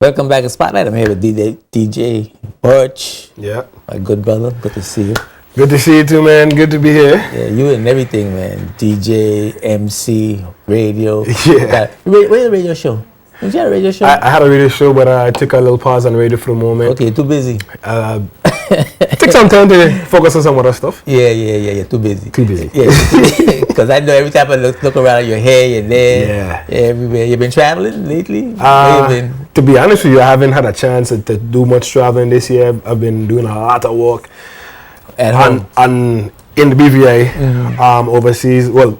Welcome back to Spotlight. I'm here with DJ Birch. Yeah. My good brother. Good to see you. Good to see you too, man. Good to be here. Yeah, you and everything, man. DJ, MC, radio. Yeah. Where's the radio show? Did you have a radio show? I had a radio show, but I took a little pause on radio for the moment. Okay, too busy. Took some time to focus on some other stuff. Yeah. Too busy. Too busy. Yeah. Because I know every time I look around your hair, your there, Yeah. everywhere. You been traveling lately? To be honest with you, I haven't had a chance to do much traveling this year. I've been doing a lot of work At home. in the BVI, overseas. Well,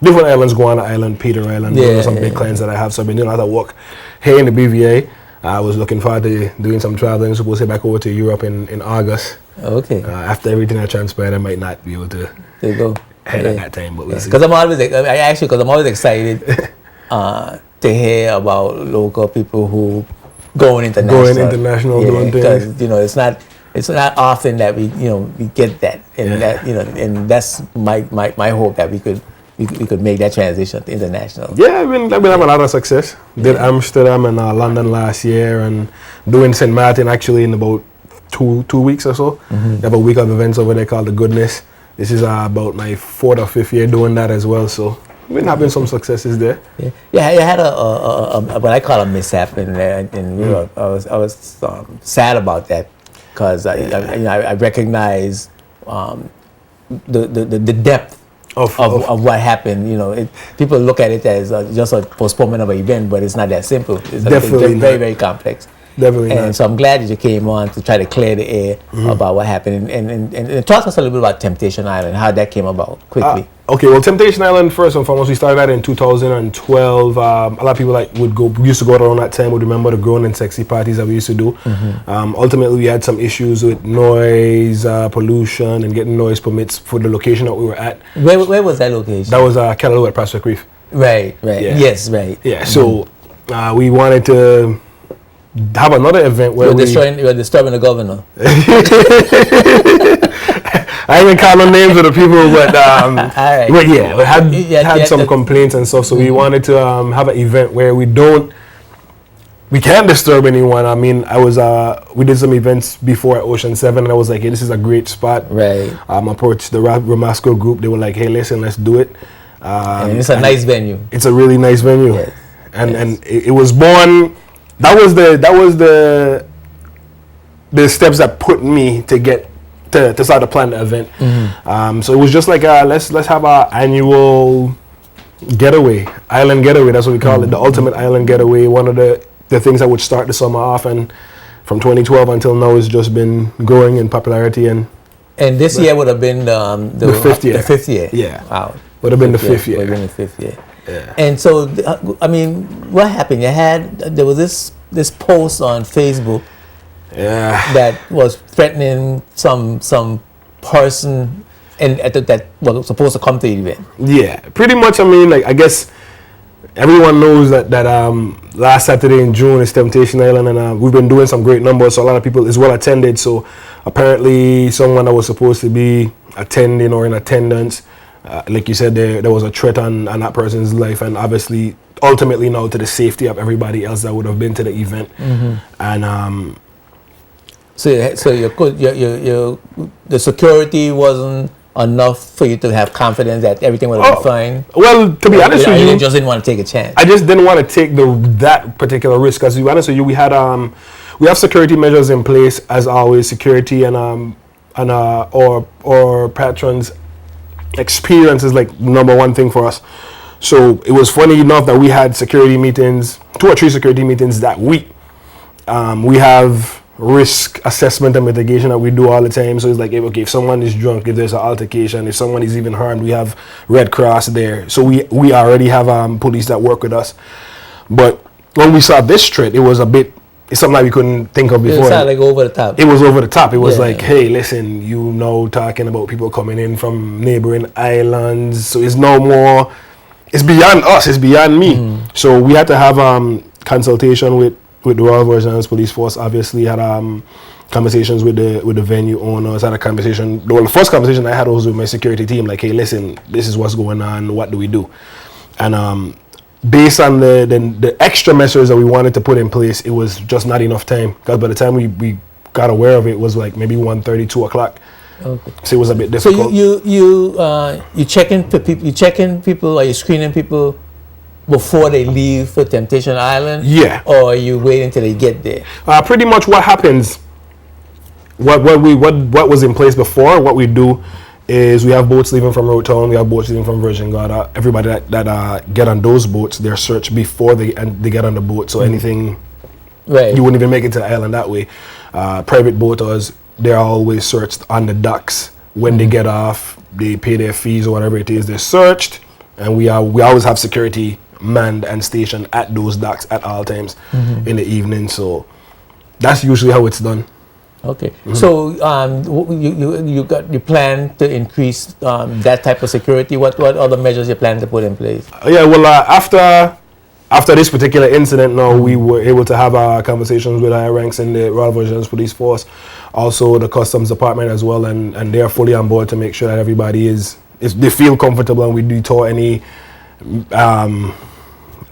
different islands, Guana Island, Peter Island. Those are some big clients that I have. So I've been doing a lot of work here in the BVI. I was looking forward to doing some traveling. Supposed to head back over to Europe in August. Okay. After everything that transpired, I might not be able to There you go. head at that time. But we'll see. Because I'm always excited to hear about local people who going international. Doing things. Because it's not often that we get that, and and that's my hope that we could make that transition to international. Yeah, I've been having a lot of success. Did Amsterdam and London last year, and doing St. Martin actually in about two weeks or so. They have a week of events over there called The Goodness. This is about my 4th or 5th year doing that as well. So I've been having some successes there. Yeah, you had a what I call a mishap, and I was sad about that because I recognize the depth of what happened. People look at it as just a postponement of an event, but it's not that simple. It's Definitely very, very complex. Definitely and not. so I'm glad that you came on to try to clear the air about what happened. And talk to us a little bit about Temptation Island, how that came about quickly. Okay, well, Temptation Island, first and foremost, we started that in 2012. A lot of people used to go around that time would remember the Grown and Sexy parties that we used to do. Ultimately, we had some issues with noise, pollution, and getting noise permits for the location that we were at. Where was that location? That was Callaloo at Prospect Reef. Right. Yeah. Yes, right. Yeah, so we wanted to have another event where you're disturbing the governor. I ain't call no names of the people, but right. But yeah, we had some complaints and stuff. So we wanted to have an event where we can't disturb anyone. I mean, we did some events before at Ocean 7, and I was like, hey, this is a great spot. Right. Approached the Ramasco group. They were like, hey, listen, let's do it. And it's a nice venue. It's a really nice venue. Yes. And it was born. That was the steps that put me to get to start to plan the event. So it was just like let's have our annual getaway, island getaway. That's what we call it, the ultimate island getaway. One of the things that would start the summer off, and from 2012 until now, it's just been growing in popularity. And this year would have been the 5th year. The 5th year. Yeah. Wow. Would have been the 5th year. Would have been the 5th year. Yeah. And so, what happened? There was this post on Facebook that was threatening some person that was supposed to come to the event. Yeah, pretty much. I guess everyone knows that last Saturday in June is Temptation Island, and we've been doing some great numbers, so a lot of people is well attended. So apparently someone that was supposed to be attending or in attendance, like you said, there was a threat on that person's life, and obviously ultimately now to the safety of everybody else that would have been to the event. And so the security wasn't enough for you to have confidence that everything would be fine. Well, to be honest with you, just didn't want to take a chance. I just didn't want to take that particular risk. Because to be honest with you, we have security measures in place as always. Security and our patrons' experience is like number one thing for us. So it was funny enough that we had security meetings, 2 or 3 security meetings that week. We have risk assessment and mitigation that we do all the time. So it's like, if someone is drunk, if there's an altercation, if someone is even harmed, we have Red Cross there. So we already have police that work with us. But when we saw this threat, it's something that we couldn't think of before. It sounded like over the top. It was over the top. It was like, hey, listen, talking about people coming in from neighboring islands. So it's no more, it's beyond us, it's beyond me. So we had to have consultation with the Royal Virgin Islands Police Force. Obviously had conversations with the venue owners. Had a conversation. Well, the first conversation I had was with my security team. Like, hey, listen, this is what's going on. What do we do? And based on the extra measures that we wanted to put in place, it was just not enough time. Because by the time we got aware of it, it was like maybe 1:30, 2 o'clock. Okay. So it was a bit So difficult. you checking for people, you checking people, or you screening people before they leave for Temptation Island? Yeah. Or you wait until they get there? Pretty much what happens, what was in place before, what we do is we have boats leaving from Road Town, we have boats leaving from Virgin Gorda. Everybody that get on those boats, they're searched before they get on the boat. So anything, Right. you wouldn't even make it to the island that way. Private boaters, they're always searched on the docks. When they get off, they pay their fees or whatever it is, they're searched. And we always have security manned and stationed at those docks at all times in the evening. So that's usually how it's done. Okay. So you plan to increase that type of security. What other measures you plan to put in place? Yeah, well, after this particular incident, now we were able to have conversations with our ranks in the Royal Virgin Islands Police Force, also the Customs Department as well, and they are fully on board to make sure that everybody they feel comfortable, and we deter any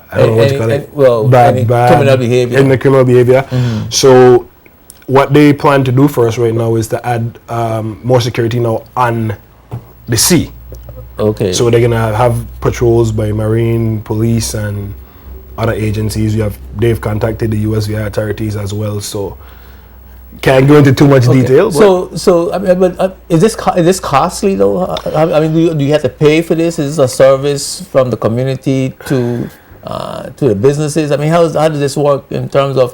I don't know what you call it. Any criminal behavior. In the criminal behavior. So what they plan to do for us right now is to add more security now on the sea. Okay. So they're gonna have patrols by Marine, police, and other agencies. They've contacted the USVI authorities as well. So can't go into too much detail. But So I mean, but is this costly though? I mean, do you have to pay for this? Is this a service from the community to the businesses? I mean, how does this work in terms of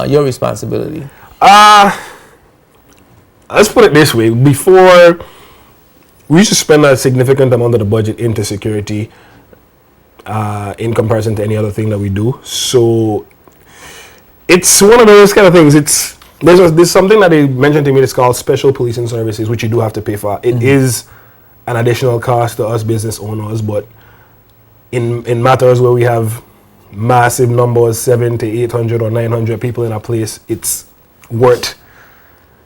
your responsibility? Let's put it this way. Before, we used to spend a significant amount of the budget into security in comparison to any other thing that we do. So it's one of those kind of things. There's something that they mentioned to me that's called special policing services, which you do have to pay for. It is an additional cost to us business owners, but in matters where we have massive numbers, 700 to 800 or 900 people in a place, it's worth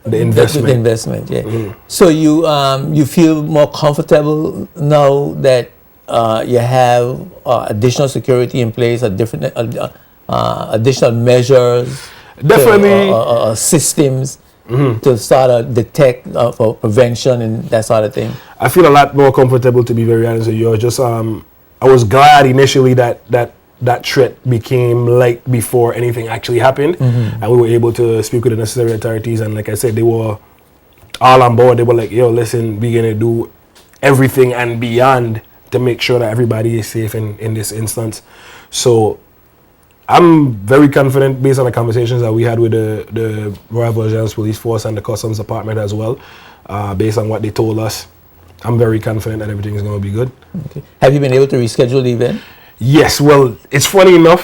the investment. The investment, yeah. So you feel more comfortable now that you have additional security in place, additional measures, definitely systems to sort of detect for prevention and that sort of thing. I feel a lot more comfortable, to be very honest with you. Just I was glad initially that threat became light before anything actually happened, and we were able to speak with the necessary authorities. And like I said, they were all on board. They were like, "Yo, listen, we're gonna do everything and beyond to make sure that everybody is safe in this instance." So I'm very confident, based on the conversations that we had with the Royal Virgin Islands Police Force and the Customs Department as well, based on what they told us. I'm very confident that everything is going to be good. Okay. Have you been able to reschedule the event? Yes, well, it's funny enough.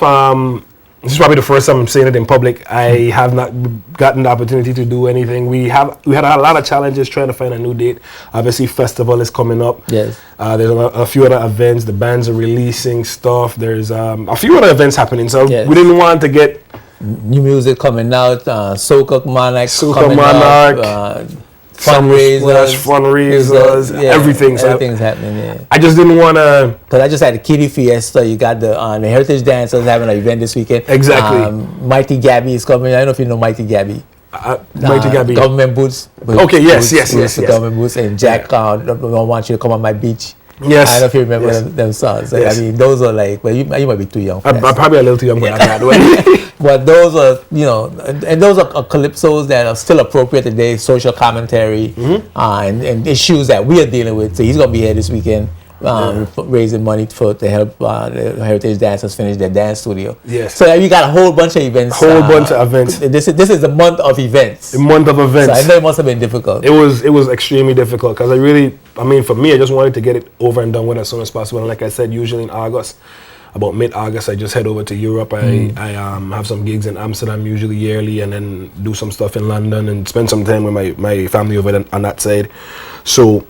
This is probably the first time I'm saying it in public. I have not gotten the opportunity to do anything. We had a lot of challenges trying to find a new date. Obviously, festival is coming up. Yes. There's a few other events. The bands are releasing stuff. There's a few other events happening. So Yes. we didn't want to get new music coming out. Soca Monarch. Soca Monarch. Fundraisers, yeah, everything. So everything's happening. Yeah. I just didn't want to. Because I just had the Kitty Fiesta. You got the Heritage Dancers having an event this weekend. Exactly. Mighty Gabby is coming. I don't know if you know Mighty Gabby. Mighty Gabby. Government Boots. Okay, yes. Government Boots and Jack. Don't want you to come on my beach. Yes. I don't know if you remember them songs. Yes. I mean, those are like, well, you might be too young. I'm probably a little too young for that. But those are, and those are calypsos that are still appropriate today, social commentary, and issues that we are dealing with. So he's going to be here this weekend raising money to help the Heritage Dancers finish their dance studio. Yes. So we got a whole bunch of events. This is a month of events. A month of events. So I know it must have been difficult. It was extremely difficult because for me, I just wanted to get it over and done with as soon as possible. And like I said, usually in August, about mid-August, I just head over to Europe. I have some gigs in Amsterdam, usually yearly, and then do some stuff in London and spend some time with my family over on that side. So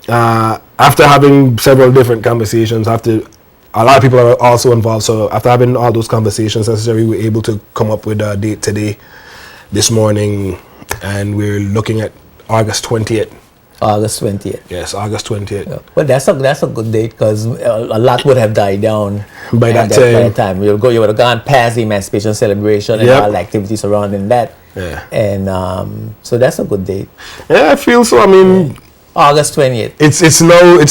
after having several different conversations, a lot of people are also involved. So after having all those conversations necessary, we were able to come up with a date today, this morning, and we're looking at August 20th. August 20th. Yes, August 20th. Yeah. Well, that's a good date because a lot would have died down By that time. You would have gone past the Emancipation celebration and Yep. all the activities surrounding that. Yeah. And so that's a good date. Yeah, I feel so. I mean, August 20th. it's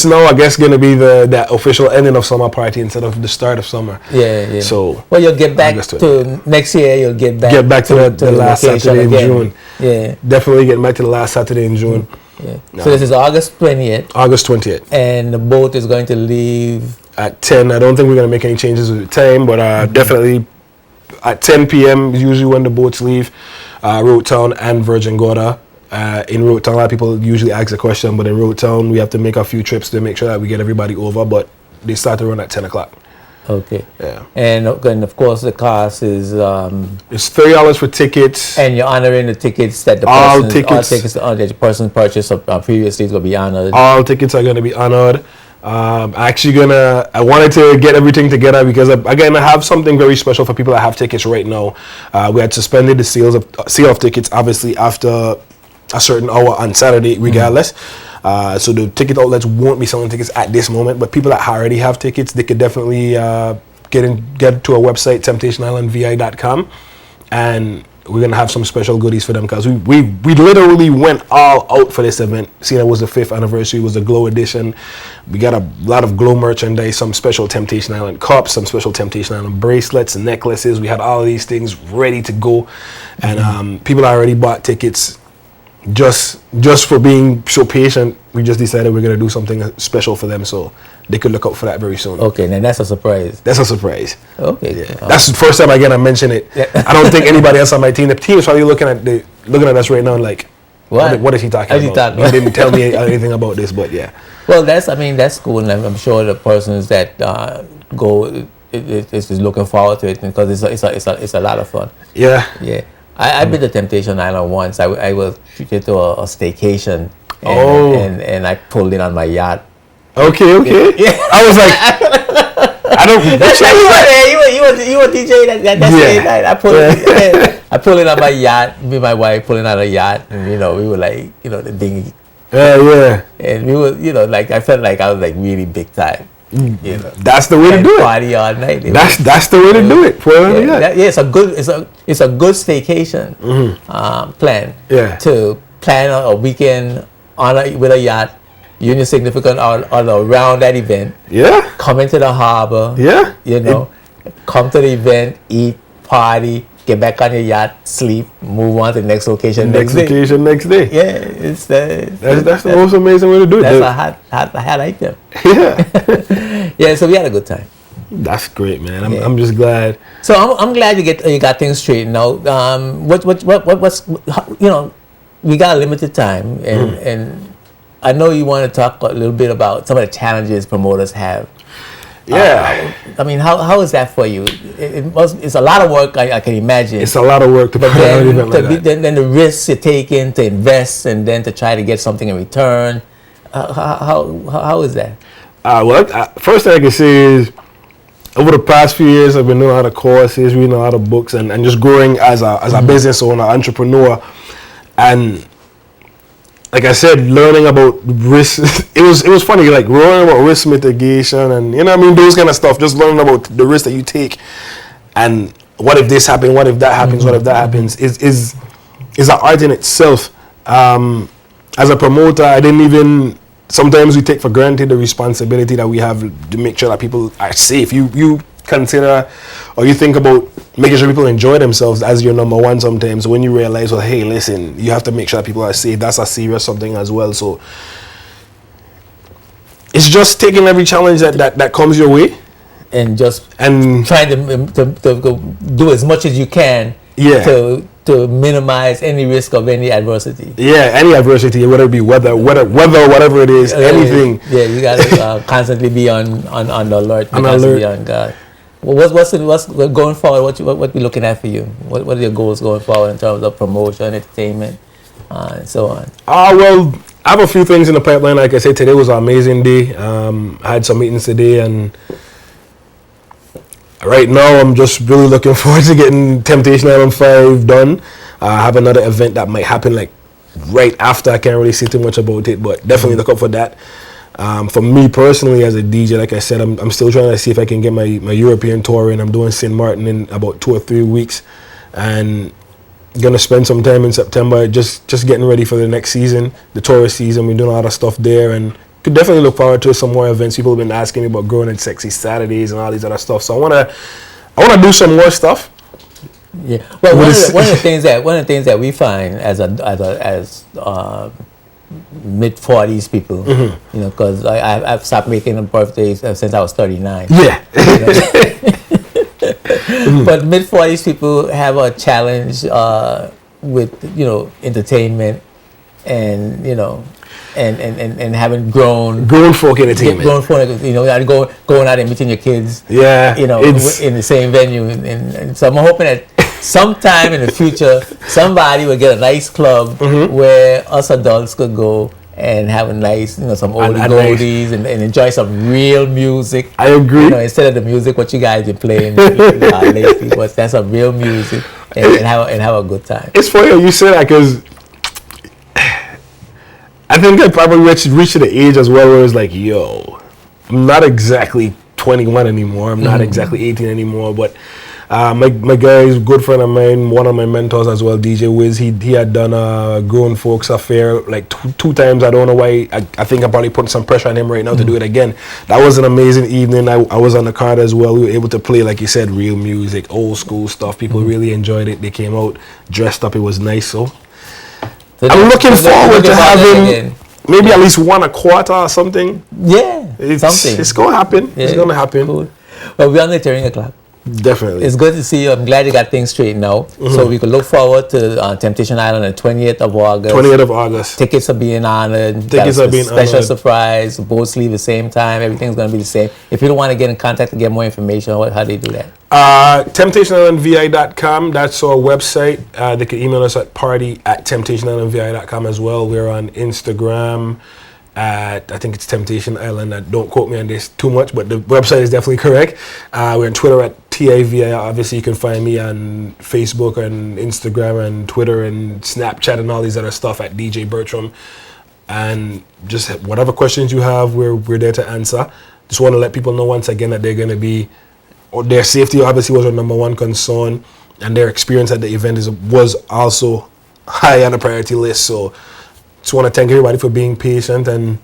now I guess gonna be the official ending of summer party instead of the start of summer. Yeah. So well, you'll get back August to next year. You'll get back to the last vacation Saturday in again. June. Yeah. Definitely getting back to the last Saturday in June. Yeah. No. So this is August 20th, August 20th and the boat is going to leave. at 10. I don't think we're gonna make any changes with the time, but definitely at 10 p.m. is usually when the boats leave Road Town and Virgin Gorda. In Road Town, a lot of people usually ask the question, but in Road Town, we have to make a few trips to make sure that we get everybody over, but they start to run at 10 o'clock. Okay. Yeah. And of course the cost is It's $30 for tickets. and you're honoring the tickets that the All person tickets. that the person purchased previously will be honored. All tickets are going to be honored. I wanted to get everything together because again, I have something very special for people that have tickets right now. We had suspended the sale of tickets obviously after a certain hour on Saturday regardless. So the ticket outlets won't be selling tickets at this moment, but people that already have tickets, they could definitely get to our website, temptationislandvi.com, and we're gonna have some special goodies for them because we literally went all out for this event. Seeing it was the 5th anniversary, it was the Glow edition. We got a lot of Glow merchandise, some special Temptation Island cups, some special Temptation Island bracelets and necklaces. We had all of these things ready to go, and people already bought tickets. Just for being so patient, we just decided we're gonna do something special for them, so they could look out for that very soon. Okay, then that's a surprise. That's a surprise. Okay. That's the first time I mention it. Yeah. I don't think anybody else on my team. The team is probably looking at us right now like, What? what is he talking about? He didn't tell me anything about this, but yeah. Well, that's cool, and I'm sure the persons that go is looking forward to it because it's a lot of fun. Yeah. Yeah. I've been to Temptation Island once. I was treated to a staycation, and I pulled in on my yacht. Okay. Yeah. I was like, I don't. You were DJ that day night. I pulled in on my yacht. Me and my wife pulling on a yacht, and we were like, the dinghy. Yeah. And we were, like I felt like I was like really big time. That's the way to do it. Party all night. That's the way to do it. It's a good staycation plan. Yeah. To plan a weekend with a yacht, you and your significant other around that event. Yeah. Come into the harbor. Yeah. Come to the event, eat, party, get back on your yacht, sleep, move on to the next location. Next day. Yeah, That's the most amazing way to do it. That's a hot item. Yeah. Yeah, so we had a good time. That's great, man. I'm just glad. So I'm glad you got things straightened out. What's we got a limited time, and I know you want to talk a little bit about some of the challenges promoters have. Yeah. I mean, how is that for you? It's a lot of work, I can imagine. It's a lot of work to put on an event like that. Then the risks you're taking to invest and then to try to get something in return. How is that? First thing I can say is, over the past few years, I've been doing a lot of courses, reading a lot of books, and just growing as a business owner, entrepreneur, and like I said, learning about risk. It was funny, like learning about risk mitigation and those kind of stuff. Just learning about the risk that you take, and what if this happens, what if that happens, what if that happens is an art in itself. As a promoter, I didn't even. Sometimes we take for granted the responsibility that we have to make sure that people are safe. You consider or you think about making sure people enjoy themselves as your number one sometimes. When you realize, well, hey, listen, you have to make sure that people are safe. That's a serious something as well. So it's just taking every challenge that comes your way and trying to do as much as you can to minimize any risk of any adversity. Yeah, any adversity, whether it be weather, whatever it is, anything. Yeah, you got to constantly be on the alert. Constantly be on guard. What's going forward? What we looking at for you? What are your goals going forward in terms of promotion, entertainment, and so on? Well, I have a few things in the pipeline. Like I said, today was an amazing day. I had some meetings today, and right now I'm just really looking forward to getting Temptation Island 5 done. I have another event that might happen like right after. I can't really say too much about it, but definitely look up for that. For me personally, as a DJ, like I said, I'm still trying to see if I can get my European tour in. I'm doing St. Martin in about 2 or 3 weeks, and gonna spend some time in September just getting ready for the next season, the tourist season. We're doing a lot of stuff there, and could definitely look forward to some more events. People have been asking me about Growing and Sexy Saturdays and all these other stuff, so I wanna do some more stuff. Yeah. Well, one of the things that we find as mid-40s people, Mm-hmm. you know, because I've stopped making birthdays since I was 39. Yeah. You know? But mid-40s people have a challenge with, you know, entertainment and, you know, and having grown folk entertainment. Grown folk, you know, and going out and meeting your kids. Yeah. You know, in the same venue, and so I'm hoping that sometime in the future, somebody will get a nice club where us adults could go and have a nice, you know, some oldie goldies and enjoy some real music. I agree. You know, instead of the music what you guys been playing lately, but that's some real music and have a good time. It's funny you say that because I think I probably reached the age as well where it's like, yo, I'm not exactly 21 anymore. I'm not exactly 18 anymore, but my guy is a good friend of mine, one of my mentors as well, DJ Wiz. He had done a Grown Folks Affair like two times. I don't know why. I think I'm probably putting some pressure on him right now to do it again. That was an amazing evening. I was on the card as well. We were able to play, like you said, real music, old school stuff. People really enjoyed it. They came out dressed up. It was nice. So I'm looking forward to having maybe at least one a quarter or something. Yeah, something. It's going to happen. Yeah, it's going to happen. Cool. Well, we're on the turning o'clock. Definitely. It's good to see you. I'm glad you got things straightened out. So we can look forward to Temptation Island on the 20th of August. 20th of August. Tickets are being honored. Tickets are being special honored. Surprise. Both leave the same time. Everything's going to be the same. If you don't want to get in contact to get more information, how do you do that? TemptationIslandVI.com. That's our website. They can email us at party@TemptationIslandVI.com as well. We're on Instagram at, I think it's Temptation Island. Don't quote me on this too much, but the website is definitely correct. We're on Twitter at TIVI. Obviously, you can find me on Facebook and Instagram and Twitter and Snapchat and all these other stuff at DJ Bertram. And just whatever questions you have, we're there to answer. Just want to let people know once again that they're going to be, or their safety obviously was our number one concern, and their experience at the event was also high on the priority list. So just want to thank everybody for being patient and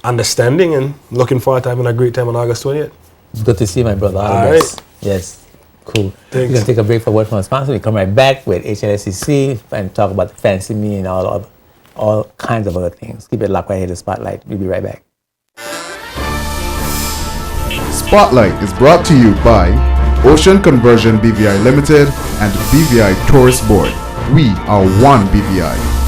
understanding, and looking forward to having a great time on August 20th. It's good to see you, my brother. All right. Yes. Cool. Thanks. We're going to take a break for word from our sponsor. We come right back with HLSCC and talk about the Fancy Me and all kinds of other things. Keep it locked right here to Spotlight. We'll be right back. Spotlight is brought to you by Ocean Conversion BVI Limited and BVI Tourist Board. We are one BVI.